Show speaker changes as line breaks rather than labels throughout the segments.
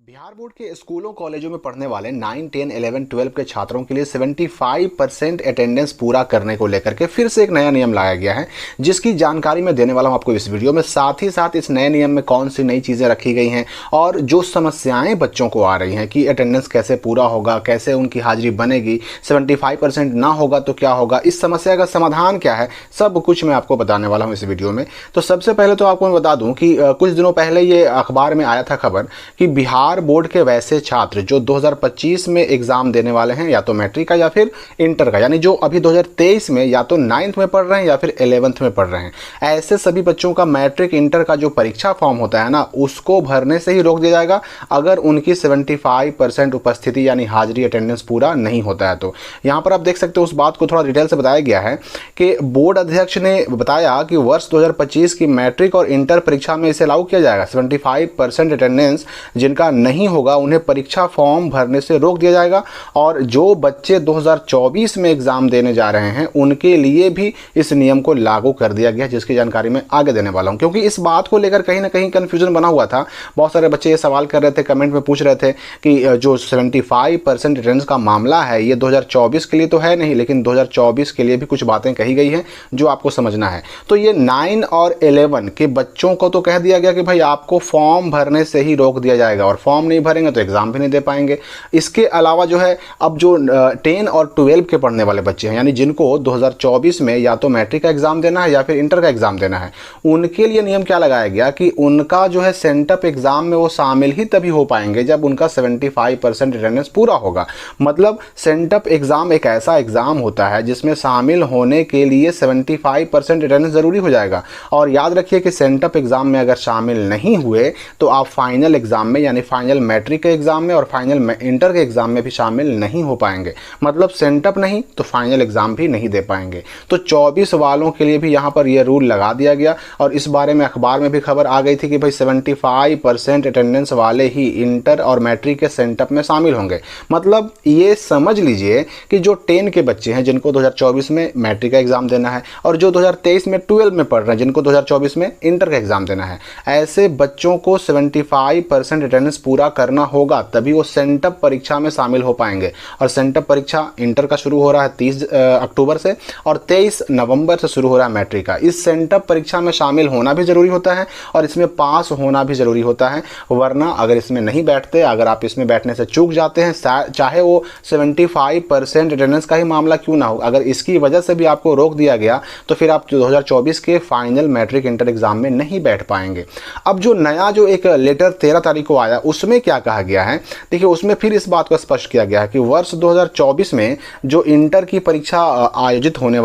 Bihar board के स्कूलों कॉलेजों में पढ़ने वाले 9, 10, 11, 12 के छात्रों के लिए 75% अटेंडेंस पूरा करने को लेकर के फिर से एक नया नियम लाया गया है, जिसकी जानकारी मैं देने वाला हूं आपको इस वीडियो में। साथ ही साथ इस नए नियम में कौन सी नई चीज़ें रखी गई हैं और जो समस्याएं बच्चों को आ रही हैं कि अटेंडेंस कैसे पूरा होगा, कैसे उनकी हाजिरी बनेगी, 75% ना होगा तो क्या होगा, इस समस्या का समाधान क्या है, सब कुछ मैं आपको बताने वाला हूँ इस वीडियो में। तो सबसे पहले तो आपको मैं बता दूँ कि कुछ दिनों पहले ये अखबार में आया था खबर कि बिहार बोर्ड के वैसे छात्र जो 2025 में एग्जाम देने वाले हैं, या तो मैट्रिक का या फिर इंटर का, यानी जो अभी 2023 में या तो 9th में पढ़ रहे हैं या फिर 11th में पढ़ रहे हैं, ऐसे सभी बच्चों का मैट्रिक इंटर का जो परीक्षा फॉर्म होता है ना, उसको भरने से ही रोक दिया जाएगा अगर उनकी 75% उपस्थिति यानी हाजिरी अटेंडेंस पूरा नहीं होता है। तो यहाँ पर आप देख सकते हो उस बात को थोड़ा डिटेल से बताया गया है कि बोर्ड अध्यक्ष ने बताया कि वर्ष 2025 की मैट्रिक और इंटर परीक्षा में इसे लागू किया जाएगा। 75% अटेंडेंस जिनका नहीं होगा उन्हें परीक्षा फॉर्म भरने से रोक दिया जाएगा, और जो बच्चे 2024 में एग्जाम देने जा रहे हैं उनके लिए भी इस नियम को लागू कर दिया गया, जिसकी जानकारी मैं आगे देने वाला हूं। क्योंकि इस बात को लेकर कहीं ना कहीं कंफ्यूजन बना हुआ था। बहुत सारे बच्चे ये सवाल कर रहे थे, कमेंट में पूछ रहे थे कि जो 75% अटेंडेंस का मामला है ये 2024 के लिए तो है नहीं, लेकिन 2024 के लिए भी कुछ बातें कही गई हैं जो आपको समझना है। तो ये 9 और 11 के बच्चों को तो कह दिया गया कि भाई आपको फॉर्म भरने से ही रोक दिया जाएगा, और फॉर्म नहीं भरेंगे तो एग्जाम भी नहीं दे पाएंगे। इसके अलावा जो है अब जो 10 और 12 के पढ़ने वाले बच्चे हैं, यानी जिनको 2024 में या तो मैट्रिक का एग्जाम देना है या फिर इंटर का एग्जाम देना है, उनके लिए नियम क्या लगाया गया कि उनका जो है सेंटअप एग्जाम में वो शामिल ही तभी हो पाएंगे जब उनका 75% अटेंडेंस पूरा होगा। मतलब सेंटअप एग्जाम एक ऐसा एग्जाम होता है जिसमें शामिल होने के लिए 75% अटेंडेंस जरूरी हो जाएगा। और याद रखिए कि सेंटअप एग्जाम में अगर शामिल नहीं हुए तो आप फाइनल एग्जाम में यानी फाइनल मैट्रिक के एग्जाम में और फाइनल इंटर के एग्जाम में भी शामिल नहीं हो पाएंगे। मतलब सेंटअप नहीं तो फाइनल एग्जाम भी नहीं दे पाएंगे। तो 24 वालों के लिए भी यहाँ पर यह रूल लगा दिया गया, और इस बारे में अखबार में भी खबर आ गई थी कि भाई 75% अटेंडेंस वाले ही इंटर और मैट्रिक के सेंटअप में शामिल होंगे। मतलब ये समझ लीजिए कि जो 10 के बच्चे हैं जिनको 2024 में मैट्रिक का एग्जाम देना है, और जो 2023 में 12 में पढ़ रहे हैं जिनको 2024 में इंटर का एग्जाम देना है, ऐसे बच्चों को 75% अटेंडेंस पूरा करना होगा तभी वो सेंटअप परीक्षा में शामिल हो पाएंगे। और सेंटअप परीक्षा इंटर का शुरू हो रहा है 30 अक्टूबर से, और 23 नवंबर से शुरू हो रहा है मैट्रिक का। इस सेंटअप परीक्षा में शामिल होना भी जरूरी होता है और इसमें पास होना भी जरूरी होता है, वरना अगर इसमें नहीं बैठते, अगर आप इसमें बैठने से चूक जाते हैं, चाहे वो 75% अटेंडेंस का ही मामला क्यों ना हो, अगर इसकी वजह से भी आपको रोक दिया गया तो फिर आप 2024 के फाइनल मैट्रिक इंटर एग्जाम में नहीं बैठ पाएंगे। अब जो नया जो एक लेटर 13 तारीख को आया उसमें क्या कहा गया है, देखिए उसमें फिर इस बात को स्पष्ट किया गया है कि वर्ष 2024 में जो इंटर की परीक्षा आयोजित होने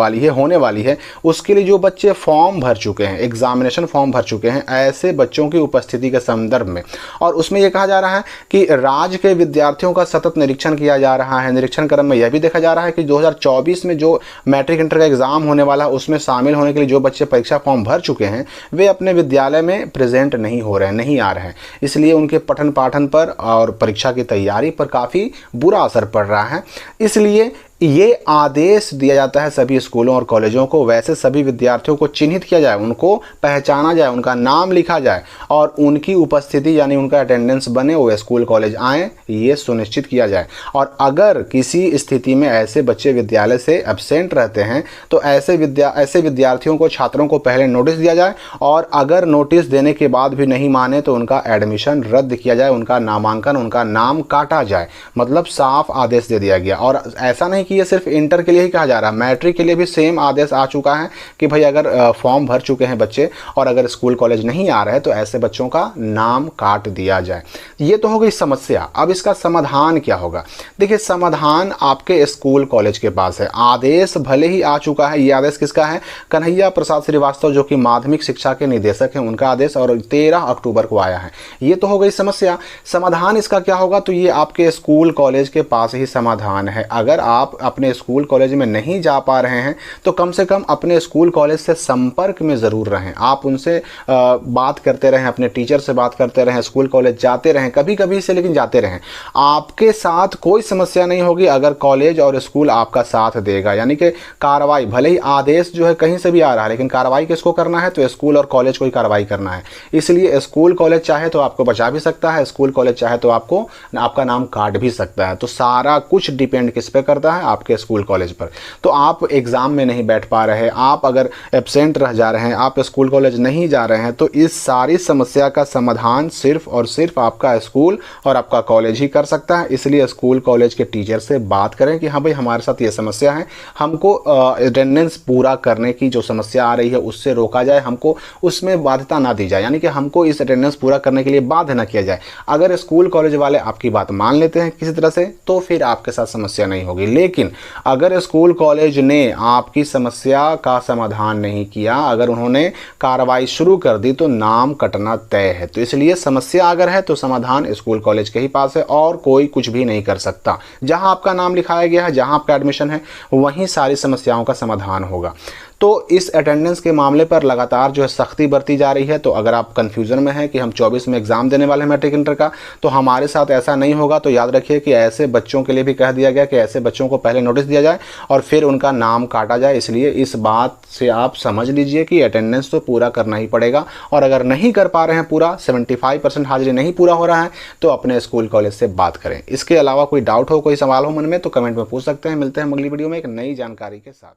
वाली है उसके लिए जो बच्चे फॉर्म भर चुके हैं, एग्जामिनेशन फॉर्म भर चुके हैं, ऐसे बच्चों की उपस्थिति के संदर्भ में, और उसमें यह कहा जा रहा है कि राज्य के विद्यार्थियों का सतत निरीक्षण किया जा रहा है। निरीक्षण क्रम में यह भी देखा जा रहा है कि 2024 में जो मैट्रिक इंटर का एग्जाम होने वाला है उसमें शामिल होने के लिए जो बच्चे परीक्षा फॉर्म भर चुके हैं वे अपने विद्यालय में प्रेजेंट नहीं हो रहे हैं, नहीं आ रहे हैं, इसलिए उनके पठन पाठन पर और परीक्षा की तैयारी पर काफ़ी बुरा असर पड़ रहा है। इसलिए ये आदेश दिया जाता है सभी स्कूलों और कॉलेजों को, वैसे सभी विद्यार्थियों को चिन्हित किया जाए, उनको पहचाना जाए, उनका नाम लिखा जाए और उनकी उपस्थिति यानी उनका अटेंडेंस बने, वो स्कूल कॉलेज आएँ, ये सुनिश्चित किया जाए। और अगर किसी स्थिति में ऐसे बच्चे विद्यालय से एब्सेंट रहते हैं तो ऐसे विद्यार्थियों को, छात्रों को पहले नोटिस दिया जाए, और अगर नोटिस देने के बाद भी नहीं माने तो उनका एडमिशन रद्द किया जाए, उनका नामांकन, उनका नाम काटा जाए। मतलब साफ आदेश दे दिया गया। और ऐसा नहीं ये सिर्फ इंटर के लिए ही कहा जा रहा है, मैट्रिक के लिए भी सेम आदेश आ चुका है कि भाई अगर फॉर्म भर चुके हैं बच्चे और अगर स्कूल कॉलेज नहीं आ रहे तो ऐसे बच्चों का नाम काट दिया जाए। ये तो हो गई समस्या। अब इसका समाधान क्या होगा? देखिए समाधान आपके स्कूल कॉलेज के पास है। आदेश भले ही आ चुका है, ये आदेश किसका है? कन्हैया प्रसाद श्रीवास्तव जो कि माध्यमिक शिक्षा के निदेशक हैं, उनका आदेश, और 13 अक्टूबर को आया है। ये तो हो गई समस्या। समाधान इसका क्या होगा? तो ये आपके स्कूल कॉलेज के पास ही समाधान है। अगर आप अपने स्कूल कॉलेज में नहीं जा पा रहे हैं तो कम से कम अपने स्कूल कॉलेज से संपर्क में ज़रूर रहें। आप उनसे बात करते रहें, अपने टीचर से बात करते रहें, स्कूल कॉलेज जाते रहें, कभी कभी से लेकिन जाते रहें। आपके साथ कोई समस्या नहीं होगी अगर कॉलेज और स्कूल आपका साथ देगा। यानी कि कार्रवाई, भले ही आदेश जो है कहीं से भी आ रहा है, लेकिन कार्रवाई किसको करना है? तो स्कूल और कॉलेज को ही कार्रवाई करना है। इसलिए स्कूल कॉलेज चाहे तो आपको बचा भी सकता है, स्कूल कॉलेज चाहे तो आपको आपका नाम काट भी सकता है। तो सारा कुछ डिपेंड किस पे करता है? आपके स्कूल कॉलेज पर। तो आप एग्जाम में नहीं बैठ पा रहे, आप अगर एब्सेंट रह जा रहे हैं, आप स्कूल कॉलेज नहीं जा रहे हैं, तो इस सारी समस्या का समाधान सिर्फ और सिर्फ आपका स्कूल और आपका कॉलेज ही कर सकता है। इसलिए स्कूल कॉलेज के टीचर से बात करें कि हाँ भाई हमारे साथ ये समस्या है, हमको अटेंडेंस पूरा करने की जो समस्या आ रही है उससे रोका जाए, हमको उसमें बाध्यता ना दी जाए, यानी कि हमको इस अटेंडेंस पूरा करने के लिए बाध्य ना किया जाए। अगर स्कूल कॉलेज वाले आपकी बात मान लेते हैं किसी तरह से तो फिर आपके साथ समस्या नहीं होगी। लेकिन अगर स्कूल कॉलेज ने आपकी समस्या का समाधान नहीं किया, अगर उन्होंने कार्रवाई शुरू कर दी तो नाम कटना तय है। तो इसलिए समस्या अगर है तो समाधान स्कूल कॉलेज के ही पास है और कोई कुछ भी नहीं कर सकता। जहां आपका नाम लिखाया गया है, जहां आपका एडमिशन है, वहीं सारी समस्याओं का समाधान होगा। तो इस अटेंडेंस के मामले पर लगातार जो है सख्ती बरती जा रही है। तो अगर आप कंफ्यूजन में हैं कि हम 24 में एग्जाम देने वाले हैं मैट्रिक इंटर का, तो हमारे साथ ऐसा नहीं होगा। तो याद रखिए कि ऐसे बच्चों के लिए भी कह दिया गया कि ऐसे बच्चों को पहले नोटिस दिया जाए और फिर उनका नाम काटा जाए। इसलिए इस बात से आप समझ लीजिए कि अटेंडेंस तो पूरा करना ही पड़ेगा। और अगर नहीं कर पा रहे हैं पूरा, 75% हाजिरी नहीं पूरा हो रहा है, तो अपने स्कूल कॉलेज से बात करें। इसके अलावा कोई डाउट हो, कोई सवाल हो मन में, तो कमेंट में पूछ सकते हैं। मिलते हैं अगली वीडियो में एक नई जानकारी के साथ।